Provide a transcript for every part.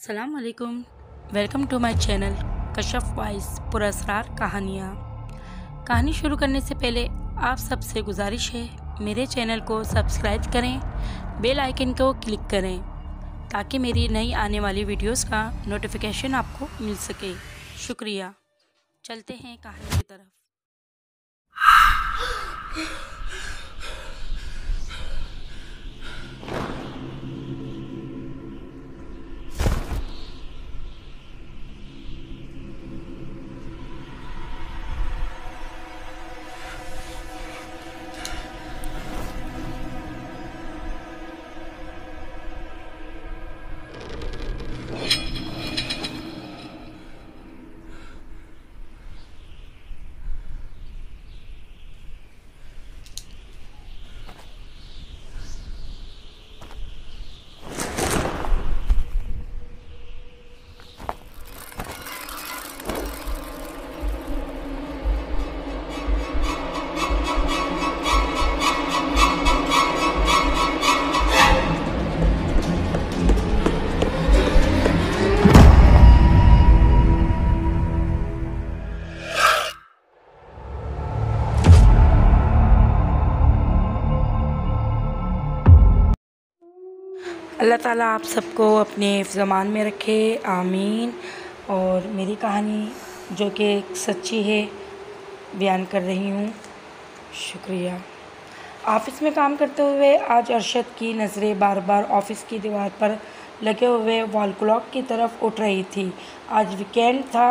अस्सलाम वालेकुम। Welcome to my channel Kashaf voice पुरअसरार कहानियाँ। कहानी शुरू करने से पहले आप सबसे गुजारिश है मेरे चैनल को सब्सक्राइब करें, बेल आइकन को क्लिक करें ताकि मेरी नई आने वाली वीडियोस का नोटिफिकेशन आपको मिल सके। शुक्रिया। चलते हैं कहानी की तरफ। अल्लाह ताला आप सबको अपने ज़मान में रखे, आमीन। और मेरी कहानी जो कि सच्ची है बयान कर रही हूँ। शुक्रिया। ऑफ़िस में काम करते हुए आज अरशद की नज़रें बार बार ऑफ़िस की दीवार पर लगे हुए वॉल क्लॉक की तरफ उठ रही थी। आज वीकेंड था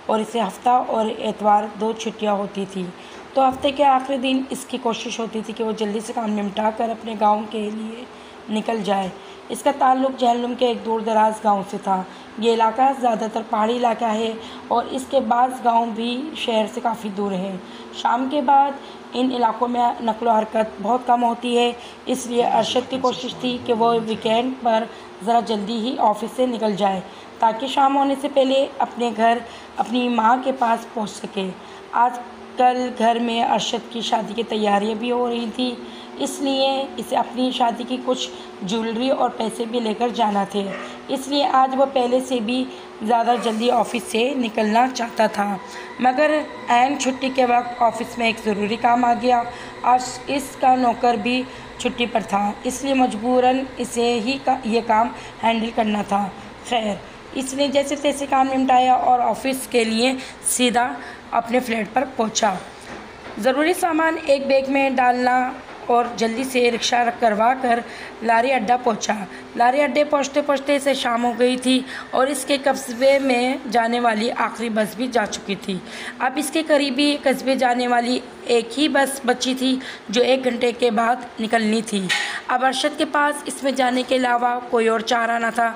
और इसे हफ्ता और एतवार 2 छुट्टियाँ होती थी, तो हफ्ते के आखिरी दिन इसकी कोशिश होती थी कि वो जल्दी से काम निपटा कर अपने गाँव के लिए निकल जाए। इसका ताल्लुक़ जहलुम के एक दूर दराज गाँव से था। ये इलाका ज़्यादातर पहाड़ी इलाका है और इसके बाज़ गांव भी शहर से काफ़ी दूर हैं। शाम के बाद इन इलाकों में नक़्ल व हरकत बहुत कम होती है, इसलिए अरशद की कोशिश थी कि वो वीकेंड पर ज़रा जल्दी ही ऑफ़िस से निकल जाए ताकि शाम होने से पहले अपने घर अपनी माँ के पास पहुँच सके। आजकल घर में अरशद की शादी की तैयारियाँ भी हो रही थी, इसलिए इसे अपनी शादी की कुछ ज्वेलरी और पैसे भी लेकर जाना थे। इसलिए आज वह पहले से भी ज़्यादा जल्दी ऑफ़िस से निकलना चाहता था, मगर ऐन छुट्टी के वक्त ऑफ़िस में एक ज़रूरी काम आ गया। आज इसका नौकर भी छुट्टी पर था, इसलिए मजबूरन इसे ही ये काम हैंडल करना था। खैर, इसने जैसे तैसे काम निपटाया और ऑफ़िस के लिए सीधा अपने फ्लैट पर पहुंचा। ज़रूरी सामान एक बैग में डालना और जल्दी से रिक्शा करवा कर लारी अड्डा पहुंचा। लारी अड्डे पहुंचते पहुंचते इसे शाम हो गई थी और इसके कस्बे में जाने वाली आखिरी बस भी जा चुकी थी। अब इसके करीबी कस्बे जाने वाली एक ही बस बची थी जो 1 घंटे के बाद निकलनी थी। अब अरशद के पास इसमें जाने के अलावा कोई और चारा न था।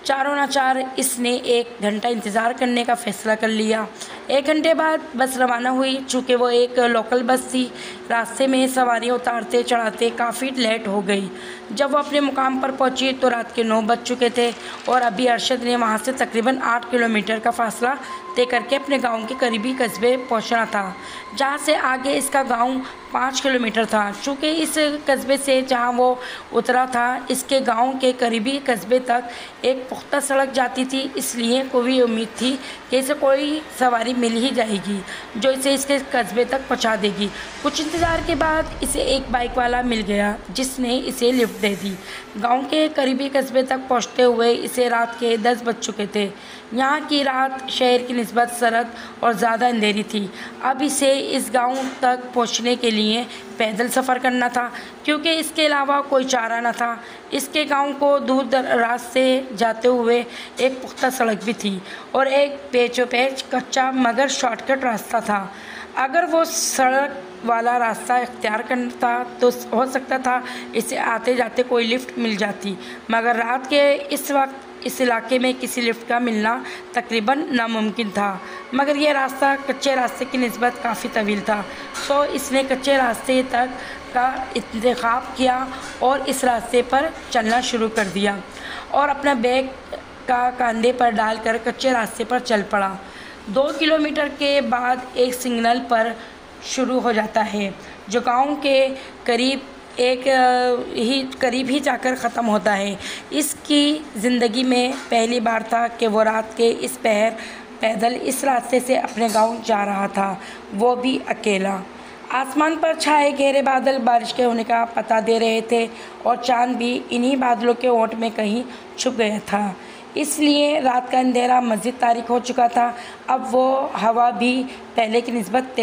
चारों नाचार इसने 1 घंटा इंतज़ार करने का फ़ैसला कर लिया। 1 घंटे बाद बस रवाना हुई। चूँकि वो एक लोकल बस थी, रास्ते में सवारियाँ उतारते चढ़ाते काफ़ी लेट हो गई। जब वो अपने मुकाम पर पहुंची तो रात के 9 बज चुके थे और अभी अरशद ने वहां से तकरीबन 8 किलोमीटर का फासला तय करके अपने गांव के करीबी कस्बे पहुंचना था, जहां से आगे इसका गांव 5 किलोमीटर था। चूँकि इस कस्बे से जहां वो उतरा था इसके गांव के करीबी कस्बे तक एक पुख्ता सड़क जाती थी, इसलिए कोई उम्मीद थी कि इसे कोई सवारी मिल ही जाएगी जो इसे इसके कस्बे तक पहुंचा देगी। कुछ इंतज़ार के बाद इसे एक बाइक वाला मिल गया जिसने इसे लिफ्ट दे दी। गांव के करीबी कस्बे तक पहुंचते हुए इसे रात के 10 बज चुके थे। यहाँ की रात शहर की निस्बत सरद और ज़्यादा अंधेरी थी। अब इसे इस गांव तक पहुँचने के लिए पैदल सफ़र करना था, क्योंकि इसके अलावा कोई चारा न था। इसके गांव को दूर दराज से जाते हुए एक पुख्ता सड़क भी थी और एक पेचो पेच कच्चा मगर शॉर्टकट रास्ता था। अगर वो सड़क वाला रास्ता इख्तियार करता तो हो सकता था इसे आते जाते कोई लिफ्ट मिल जाती, मगर रात के इस वक्त इस इलाके में किसी लिफ्ट का मिलना तकरीबन नामुमकिन था। मगर यह रास्ता कच्चे रास्ते की निस्बत काफ़ी तवील था, तो इसने कच्चे रास्ते तक का इंतखाब किया और इस रास्ते पर चलना शुरू कर दिया और अपना बैग का कंधे पर डालकर कच्चे रास्ते पर चल पड़ा। 2 किलोमीटर के बाद एक सिग्नल पर शुरू हो जाता है जो गांव के करीब एक ही करीब ही जाकर ख़त्म होता है। इसकी ज़िंदगी में पहली बार था कि वो रात के इस पहर पैदल इस रास्ते से अपने गांव जा रहा था, वो भी अकेला। आसमान पर छाए गहरे बादल बारिश के होने का पता दे रहे थे और चांद भी इन्हीं बादलों के ओट में कहीं छुप गया था। इसलिए रात का अंधेरा मज़ीद तारीक हो चुका था। अब वो हवा भी पहले की निस्बत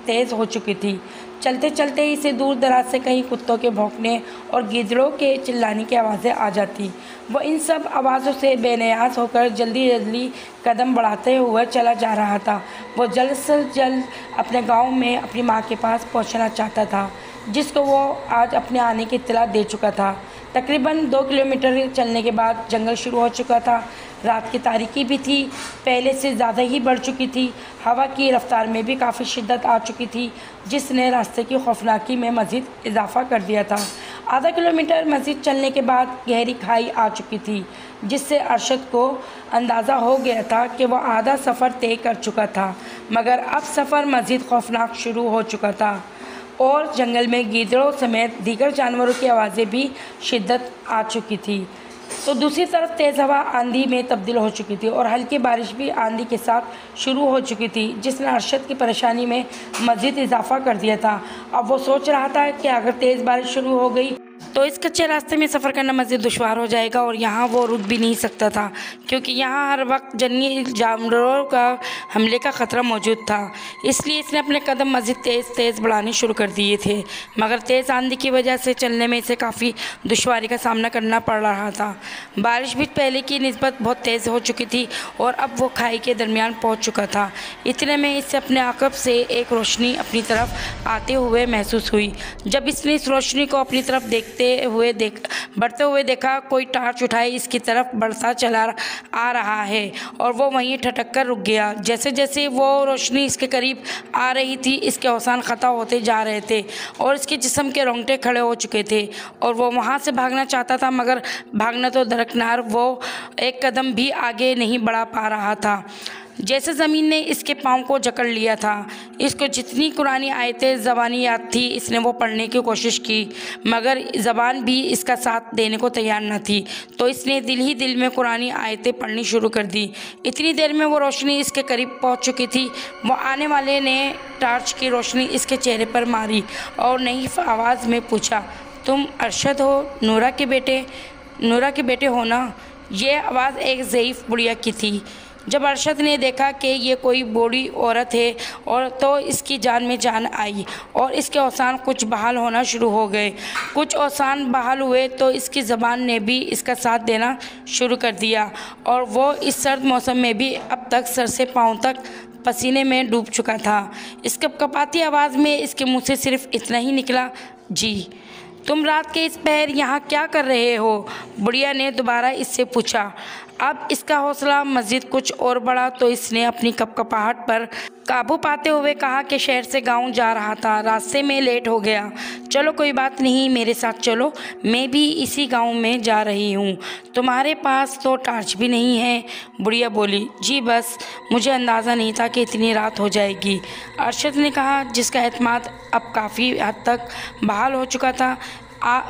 तेज़ हो चुकी थी। चलते चलते ही इसे दूर दराज से कहीं कुत्तों के भौंकने और गीदड़ों के चिल्लाने की आवाज़ें आ जाती। वो इन सब आवाज़ों से बेनियाज होकर जल्दी जल्दी कदम बढ़ाते हुए चला जा रहा था। वो जल्द से जल्द अपने गांव में अपनी माँ के पास पहुंचना चाहता था, जिसको वो आज अपने आने की इत्तला दे चुका था। तकरीबन 2 किलोमीटर चलने के बाद जंगल शुरू हो चुका था। रात की तारीकी भी थी, पहले से ज़्यादा ही बढ़ चुकी थी। हवा की रफ्तार में भी काफ़ी शिद्दत आ चुकी थी, जिसने रास्ते की खौफनाकी में मज़ीद इजाफा कर दिया था। आधा किलोमीटर मज़ीद चलने के बाद गहरी खाई आ चुकी थी, जिससे अरशद को अंदाज़ा हो गया था कि वह आधा सफ़र तय कर चुका था। मगर अब सफ़र मज़ीद खौफनाक शुरू हो चुका था और जंगल में गीदड़ों समेत दीगर जानवरों की आवाज़ें भी शिद्दत आ चुकी थी। तो दूसरी तरफ तेज़ हवा आंधी में तब्दील हो चुकी थी और हल्की बारिश भी आंधी के साथ शुरू हो चुकी थी, जिसने अरशद की परेशानी में मज़ीद इजाफा कर दिया था। अब वो सोच रहा था कि अगर तेज़ बारिश शुरू हो गई तो इस कच्चे रास्ते में सफ़र करना मज़ीद दुश्वार हो जाएगा और यहाँ वो रुक भी नहीं सकता था, क्योंकि यहाँ हर वक्त जंगली जानवरों का हमले का ख़तरा मौजूद था। इसलिए इसने अपने कदम मज़ीद तेज़ बढ़ाने शुरू कर दिए थे। मगर तेज़ आंधी की वजह से चलने में इसे काफ़ी दुश्वारी का सामना करना पड़ रहा था। बारिश भी पहले की निस्बत बहुत तेज़ हो चुकी थी और अब वो खाई के दरमियान पहुँच चुका था। इतने में इससे अपने आकब से एक रोशनी अपनी तरफ आते हुए महसूस हुई। जब इसने इस रोशनी को अपनी तरफ बढ़ते हुए देखा, कोई टार्च उठाए इसकी तरफ बढ़ता चला आ रहा है और वो वहीं ठटक कर रुक गया। जैसे जैसे वो रोशनी इसके करीब आ रही थी, इसके हौसान ख़ता होते जा रहे थे और इसके जिस्म के रोंगटे खड़े हो चुके थे और वो वहाँ से भागना चाहता था, मगर भागना तो दरकिनार, वो एक कदम भी आगे नहीं बढ़ा पा रहा था। जैसे ज़मीन ने इसके पाँव को जकड़ लिया था। इसको जितनी कुरानी आयतें ज़बानी याद थी, इसने वो पढ़ने की कोशिश की, मगर ज़बान भी इसका साथ देने को तैयार न थी। तो इसने दिल ही दिल में कुरानी आयतें पढ़नी शुरू कर दी। इतनी देर में वो रोशनी इसके करीब पहुंच चुकी थी। वो आने वाले ने टार्च की रोशनी इसके चेहरे पर मारी और नई आवाज़ में पूछा, तुम अरशद हो, नूरा के बेटे हो ना? ये आवाज़ एक ज़ईफ़ बुढ़िया की थी। जब अरशद ने देखा कि ये कोई बूढ़ी औरत है और तो इसकी जान में जान आई और इसके औसान कुछ बहाल होना शुरू हो गए। कुछ औसान बहाल हुए तो इसकी ज़बान ने भी इसका साथ देना शुरू कर दिया और वो इस सर्द मौसम में भी अब तक सर से पाँव तक पसीने में डूब चुका था। इस कपकपाती आवाज़ में इसके मुँह से सिर्फ इतना ही निकला, जी। तुम रात के इस पहर यहाँ क्या कर रहे हो? बुढ़िया ने दोबारा इससे पूछा। अब इसका हौसला मज़ीद कुछ और बढ़ा तो इसने अपनी कपकपाहट पर काबू पाते हुए कहा कि शहर से गांव जा रहा था, रास्ते में लेट हो गया। चलो कोई बात नहीं, मेरे साथ चलो, मैं भी इसी गांव में जा रही हूँ। तुम्हारे पास तो टार्च भी नहीं है? बुढ़िया बोली। जी बस, मुझे अंदाज़ा नहीं था कि इतनी रात हो जाएगी, अरशद ने कहा, जिसका एतमाद अब काफ़ी हद तक बहाल हो चुका था।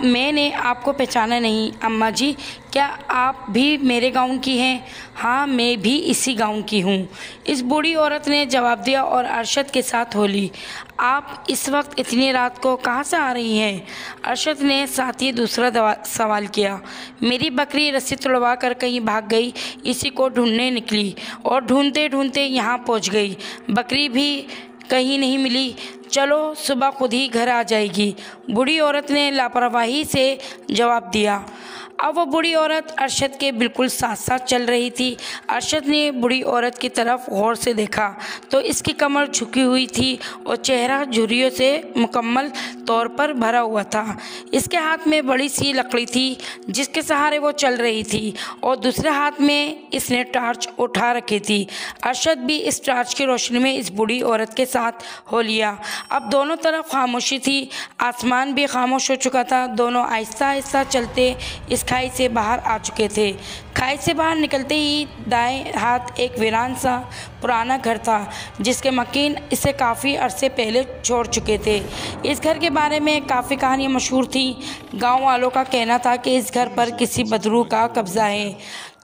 मैंने आपको पहचाना नहीं अम्मा जी, क्या आप भी मेरे गांव की हैं? हाँ, मैं भी इसी गांव की हूँ, इस बूढ़ी औरत ने जवाब दिया और अरशद के साथ हो ली। आप इस वक्त इतनी रात को कहाँ से आ रही हैं? अरशद ने साथ ही दूसरा सवाल किया। मेरी बकरी रस्सी तुड़वा कर कहीं भाग गई, इसी को ढूंढने निकली और ढूंढते ढूंढते यहाँ पहुँच गई। बकरी भी कहीं नहीं मिली, चलो सुबह खुद ही घर आ जाएगी, बूढ़ी औरत ने लापरवाही से जवाब दिया। अब वो बूढ़ी औरत अरशद के बिल्कुल साथ साथ चल रही थी। अरशद ने बूढ़ी औरत की तरफ गौर से देखा तो इसकी कमर झुकी हुई थी और चेहरा झुर्रियों से मुकम्मल तौर पर भरा हुआ था। इसके हाथ में बड़ी सी लकड़ी थी जिसके सहारे वो चल रही थी और दूसरे हाथ में इसने टार्च उठा रखी थी। अरशद भी इस टार्च की रोशनी में इस बूढ़ी औरत के साथ हो लिया। अब दोनों तरफ खामोशी थी, आसमान भी खामोश हो चुका था। दोनों आहिस्ता आहिस्ता चलते इस खाई से बाहर आ चुके थे। खाई से बाहर निकलते ही दाएं हाथ एक वीरान सा पुराना घर था जिसके मकीन इसे काफ़ी अरसे पहले छोड़ चुके थे। इस घर के बारे में काफ़ी कहानियाँ मशहूर थी। गांव वालों का कहना था कि इस घर पर किसी बदरू का कब्ज़ा है।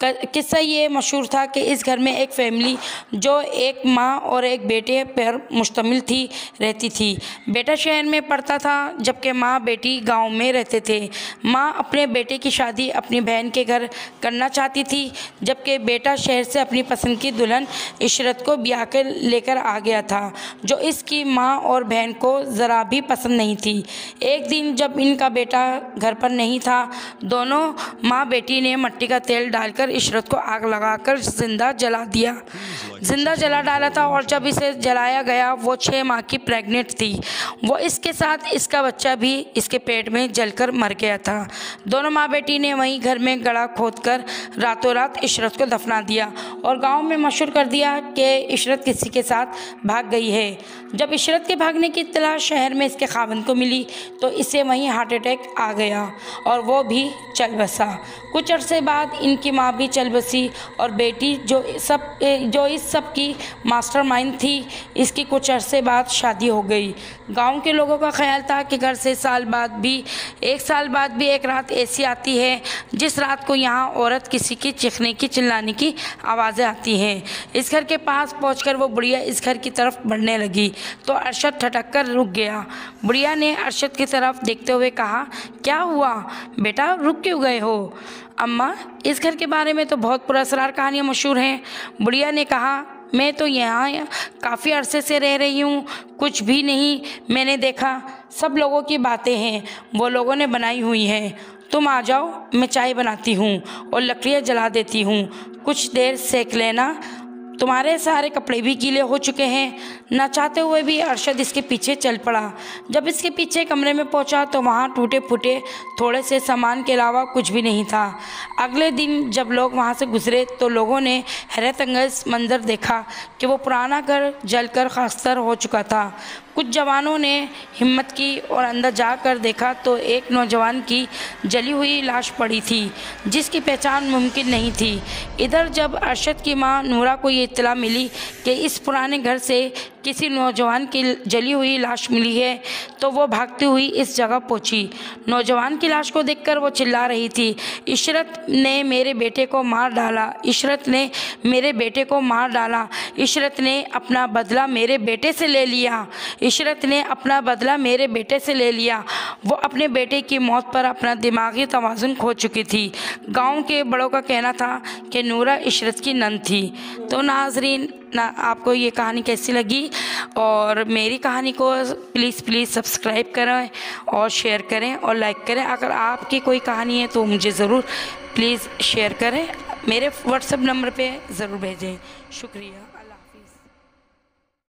किस्सा ये मशहूर था कि इस घर में एक फैमिली जो एक माँ और एक बेटे पर मुश्तमिल थी रहती थी। बेटा शहर में पढ़ता था जबकि माँ बेटी गांव में रहते थे। माँ अपने बेटे की शादी अपनी बहन के घर करना चाहती थी जबकि बेटा शहर से अपनी पसंद की दुल्हन इशरत को ब्याह कर लेकर आ गया था जो इसकी माँ और बहन को ज़रा भी पसंद नहीं थी। एक दिन जब इनका बेटा घर पर नहीं था, दोनों माँ बेटी ने मिट्टी का तेल डालकर इशरत को आग लगाकर जिंदा जला डाला था और जब इसे जलाया गया वो 6 माह की प्रेग्नेंट थी। वो इसके साथ इसका बच्चा भी इसके पेट में जलकर मर गया था। दोनों माँ बेटी ने वहीं घर में गड़ा खोदकर रातों रात इशरत को दफना दिया और गांव में मशहूर कर दिया कि इशरत किसी के साथ भाग गई है। जब इशरत के भागने की इत्तला शहर में इसके खाविंद को मिली तो इसे वहीं हार्ट अटैक आ गया और वो भी चल बसा। कुछ अरसे बाद इनकी माँ भी चल बसी और बेटी जो इस सब की मास्टरमाइंड थी, इसकी कुछ अरसे बाद शादी हो गई। गांव के लोगों का ख्याल था कि घर से एक साल बाद भी एक रात ऐसी आती है जिस रात को यहाँ औरत किसी की चीखने की चिल्लाने की आवाज़ें आती हैं। इस घर के पास पहुंचकर वो बुढ़िया इस घर की तरफ बढ़ने लगी तो अरशद ठटक कर रुक गया। बुढ़िया ने अरशद की तरफ देखते हुए कहा, क्या हुआ बेटा, रुक क्यों गए हो? अम्मा, इस घर के बारे में तो बहुत पुरअसरार कहानियाँ मशहूर हैं। बुढ़िया ने कहा, मैं तो यहाँ काफ़ी अरसे से रह रही हूँ, कुछ भी नहीं मैंने देखा, सब लोगों की बातें हैं, वो लोगों ने बनाई हुई हैं। तुम आ जाओ, मैं चाय बनाती हूँ और लकड़ियाँ जला देती हूँ, कुछ देर सेक लेना, तुम्हारे सारे कपड़े भी गीले हो चुके हैं। न चाहते हुए भी अरशद इसके पीछे चल पड़ा। जब इसके पीछे कमरे में पहुंचा तो वहां टूटे फूटे थोड़े से सामान के अलावा कुछ भी नहीं था। अगले दिन जब लोग वहां से गुजरे तो लोगों ने हैरतअंगेज़ मंजर देखा कि वो पुराना घर जलकर खाकसार हो चुका था। कुछ जवानों ने हिम्मत की और अंदर जाकर देखा तो एक नौजवान की जली हुई लाश पड़ी थी जिसकी पहचान मुमकिन नहीं थी। इधर जब अरशद की मां नूरा को ये इत्तला मिली कि इस पुराने घर से किसी नौजवान की जली हुई लाश मिली है तो वो भागती हुई इस जगह पहुंची। नौजवान की लाश को देखकर वो चिल्ला रही थी, इशरत ने मेरे बेटे को मार डाला, इशरत ने मेरे बेटे को मार डाला, इशरत ने अपना बदला मेरे बेटे से ले लिया, इशरत ने अपना बदला मेरे बेटे से ले लिया। वो अपने बेटे की मौत पर अपना दिमागी तवाज़ुन खो चुकी थी। गांव के बड़ों का कहना था कि नूरा इशरत की नंद थी। तो नाजरीन, आपको ये कहानी कैसी लगी और मेरी कहानी को प्लीज़ सब्सक्राइब करें और शेयर करें और लाइक करें। अगर आपकी कोई कहानी है तो मुझे ज़रूर प्लीज़ शेयर करें, मेरे व्हाट्सएप नंबर पे ज़रूर भेजें। शुक्रिया। अल्लाह।